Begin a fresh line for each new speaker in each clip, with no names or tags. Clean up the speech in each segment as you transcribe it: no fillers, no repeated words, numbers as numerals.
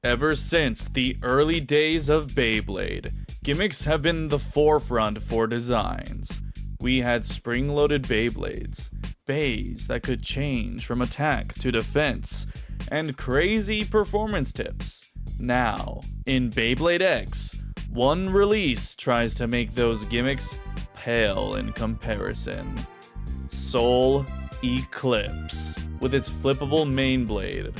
Ever since the early days of Beyblade, gimmicks have been the forefront for designs. We had spring-loaded Beyblades, bays that could change from attack to defense, and crazy performance tips. Now, in Beyblade X, one release tries to make those gimmicks pale in comparison. Soul Eclipse, with its flippable main blade,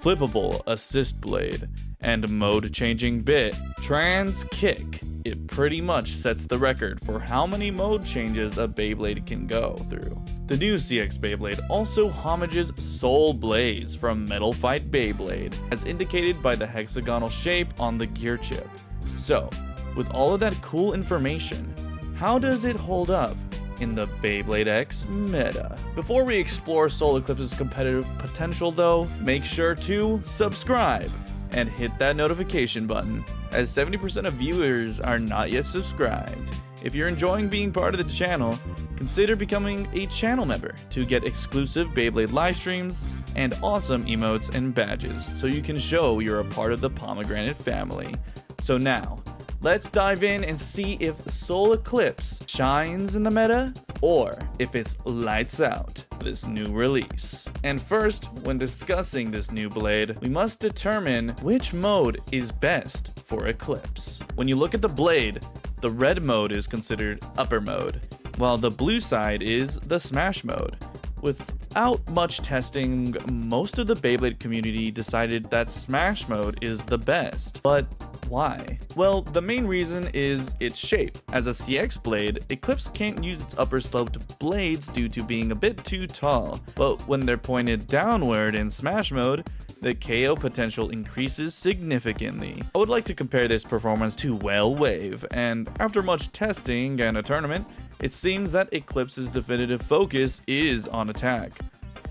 flippable assist blade, and mode-changing bit, Trans Kick. It pretty much sets the record for how many mode changes a Beyblade can go through. The new CX Beyblade also homages Soul Blaze from Metal Fight Beyblade, as indicated by the hexagonal shape on the gear chip. So, with all of that cool information, how does it hold up in the Beyblade X meta? Before we explore Soul Eclipse's competitive potential though, make sure to subscribe and hit that notification button, as 70% of viewers are not yet subscribed. If you're enjoying being part of the channel, consider becoming a channel member to get exclusive Beyblade live streams and awesome emotes and badges, so you can show you're a part of the Pomegranate family. So now, let's dive in and see if Soul Eclipse shines in the meta, or if it's lights out this new release. And first, when discussing this new blade, we must determine which mode is best for Eclipse. When you look at the blade, the red mode is considered upper mode, while the blue side is the smash mode. Without much testing, most of the Beyblade community decided that smash mode is the best. But why? Well, the main reason is its shape. As a CX blade, Eclipse can't use its upper sloped blades due to being a bit too tall, but when they're pointed downward in smash mode, the KO potential increases significantly. I would like to compare this performance to Whale Wave, and after much testing and a tournament, it seems that Eclipse's definitive focus is on attack.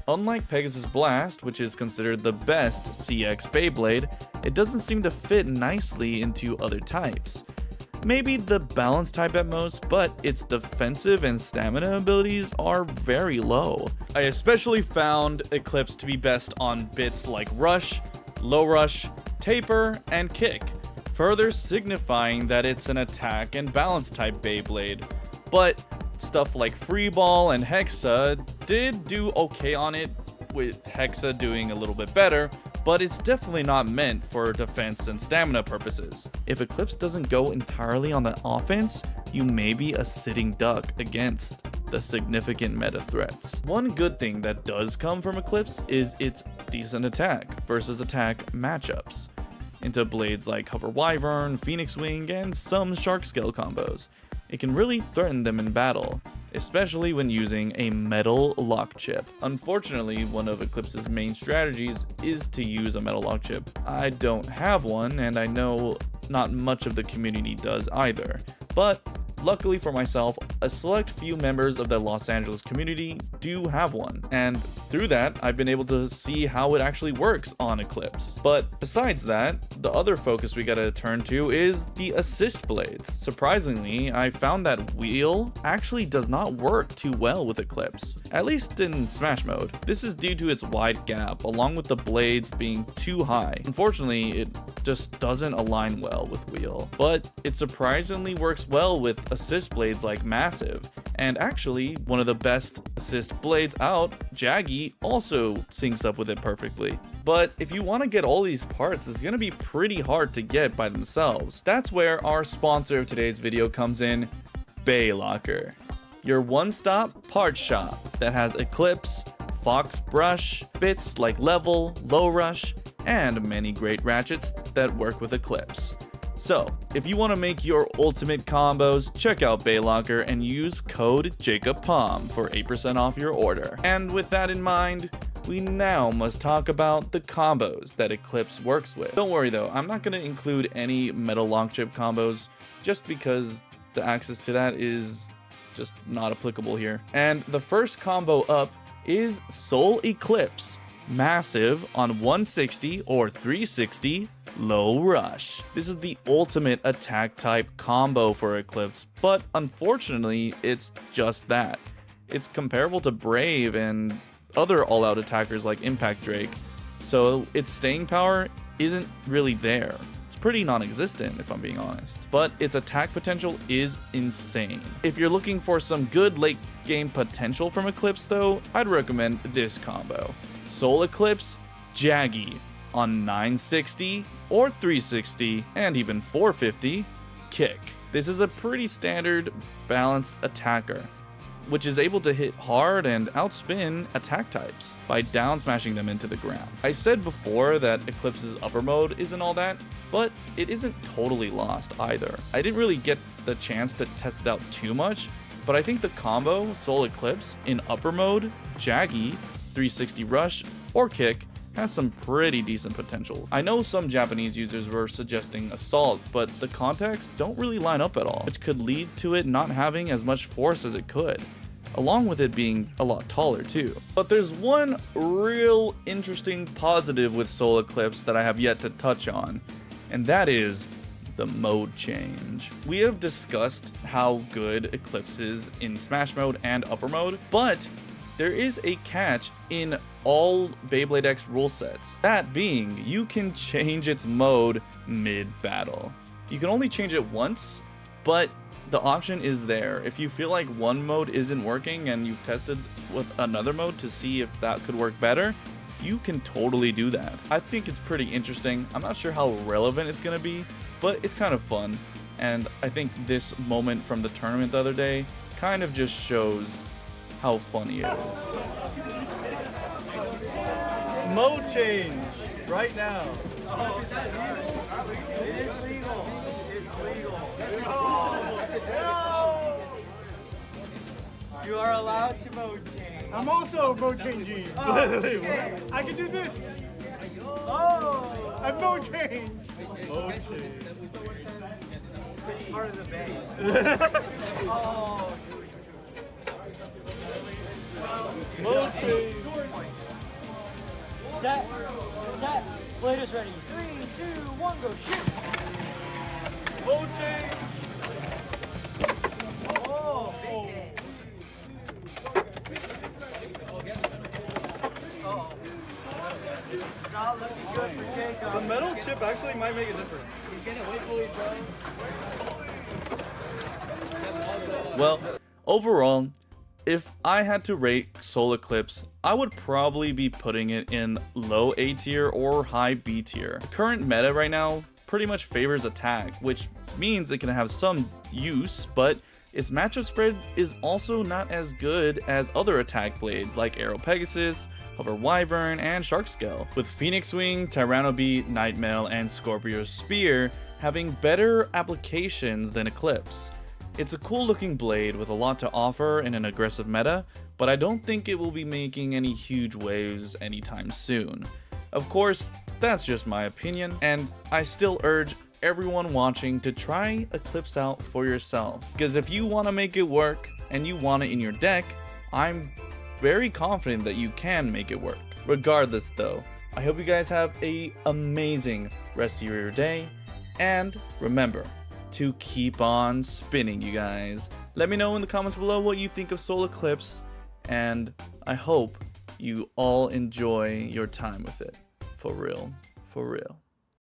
Unlike Pegasus Blast, which is considered the best CX Beyblade, it doesn't seem to fit nicely into other types. Maybe the balance type at most, but its defensive and stamina abilities are very low. I especially found Eclipse to be best on bits like Rush, Low Rush, Taper, and Kick, further signifying that it's an attack and balance type Beyblade. But stuff like Free Ball and Hexa did do okay on it, with Hexa doing a little bit better, but it's definitely not meant for defense and stamina purposes. If Eclipse doesn't go entirely on the offense, you may be a sitting duck against the significant meta threats. One good thing that does come from Eclipse is its decent attack versus attack matchups into blades like Hover Wyvern, Phoenix Wing, and some Shark Scale combos. It can really threaten them in battle, especially when using a metal lock chip. Unfortunately, one of Eclipse's main strategies is to use a metal lock chip. I don't have one, and I know not much of the community does either, but luckily for myself, a select few members of the Los Angeles community do have one, and through that, I've been able to see how it actually works on Eclipse. But besides that, the other focus we gotta turn to is the assist blades. Surprisingly, I found that wheel actually does not work too well with Eclipse, at least in Smash mode. This is due to its wide gap, along with the blades being too high. Unfortunately, it just doesn't align well with wheel, but it surprisingly works well with assist blades like Massive, and actually one of the best assist blades out, Jaggy, also syncs up with it perfectly. But if you want to get all these parts, it's going to be pretty hard to get by themselves. That's where our sponsor of today's video comes in, Baylocker, your one-stop part shop that has Eclipse, Fox Brush, bits like Level, Low Rush, and many great ratchets that work with Eclipse. So, if you want to make your ultimate combos, check out Baylocker and use code JacobPom for 8% off your order. And with that in mind, we now must talk about the combos that Eclipse works with. Don't worry though, I'm not going to include any metal long chip combos just because the access to that is just not applicable here. And the first combo up is Soul Eclipse Massive on 160 or 360 Low Rush. This is the ultimate attack type combo for Eclipse, but unfortunately it's just that. It's comparable to Brave and other all-out attackers like Impact Drake, so its staying power isn't really there. It's pretty non-existent if I'm being honest, but its attack potential is insane. If you're looking for some good late game potential from Eclipse though, I'd recommend this combo. Soul Eclipse, Jaggy on 960 or 360 and even 450, Kick. This is a pretty standard balanced attacker, which is able to hit hard and outspin attack types by down smashing them into the ground. I said before that Eclipse's upper mode isn't all that, but it isn't totally lost either. I didn't really get the chance to test it out too much, but I think the combo Soul Eclipse in upper mode, Jaggy, 360 rush, or kick has some pretty decent potential. I know some Japanese users were suggesting Assault, but the contacts don't really line up at all, which could lead to it not having as much force as it could, along with it being a lot taller too. But there's one real interesting positive with Soul Eclipse that I have yet to touch on, and that is the mode change. We have discussed how good Eclipse is in Smash mode and upper mode, but there is a catch in all Beyblade X rule sets. That being, you can change its mode mid-battle. You can only change it once, but the option is there. If you feel like one mode isn't working and you've tested with another mode to see if that could work better, you can totally do that. I think it's pretty interesting. I'm not sure how relevant it's gonna be, but it's kind of fun. And I think this moment from the tournament the other day kind of just shows how funny it is.
Mode change right now.
Oh, is that legal? It is legal. It's legal.
No!
You are allowed to mode change.
I'm also mode changing.
Oh, shit.
I can do this.
Oh!
I'm mode change. Mode change.
It's part of the bait. Oh.
Mode change.
Set. Blade is ready. 3, 2, 1, go shoot.
Mode change.
Oh. Oh. Not looking good for Jacob.
The metal chip actually might make a difference.
Well, overall, if I had to rate Soul Eclipse, I would probably be putting it in low A tier or high B tier. The current meta right now pretty much favors attack, which means it can have some use, but its matchup spread is also not as good as other attack blades like Arrow Pegasus, Hover Wyvern, and Shark Scale, with Phoenix Wing, Tyranno Beat, Nightmail, and Scorpio Spear having better applications than Eclipse. It's a cool looking blade with a lot to offer in an aggressive meta, but I don't think it will be making any huge waves anytime soon. Of course, that's just my opinion, and I still urge everyone watching to try Eclipse out for yourself, because if you want to make it work and you want it in your deck, I'm very confident that you can make it work. Regardless though, I hope you guys have an amazing rest of your day, and remember to keep on spinning, you guys. Let me know in the comments below what you think of Soul Eclipse, and I hope you all enjoy your time with it. For real, for real.